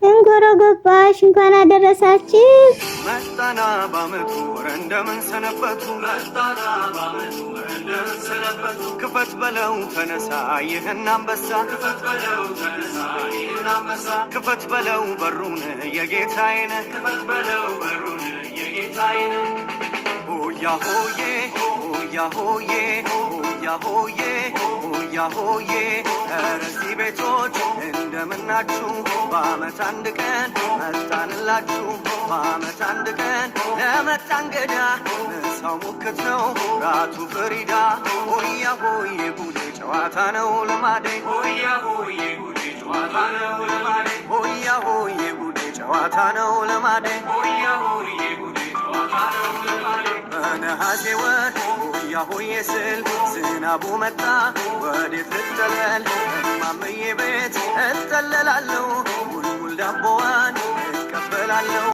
እንጎረጎባሽ እንኳን አደረሳችሁ። መጣና ባመቱ እንደምን ሰነበቱ መጣና ባመቱ እንደምን ሰነበቱ ክፈት በለው ተነሳ ይህን አንበሳ ክፈት በለው ተነሳ ይህን አንበሳ ክፈት በለው በሩን የጌታዬን ክፈት በለው በሩን የጌታዬን ሆያ ሆዬ ሆያ ሆዬ ሆያ ሆዬ ሆያ ሆዬ እዚህ ቤቶች እንደምናችሁ በዓመት አንድ ቀን መጣንላችሁ በዓመት አንድ ቀን ለመጣ እንግዳ ምሳው ሙክት ነው ራቱ ፍሪዳ ሆያ ሆዬ ጉዴ ጨዋታ ነው ልማዴ ሆያ ሆዬ ጉዴ ጨዋታ ነው ልማዴ ሆያ ሆዬ ጉዴ ጨዋታ ነው ልማዴ ሆያ ሆዬ ጉዴ ጨዋታ ነው ልማዴ በነሐሴ ወር ሆያ ሆዬ ስል ዝናቡ መጣ ወዴት ልጠለል እማምዬ ቤት እጠለላለሁ ሙልሙል ዳቦዋን እቀበላለሁ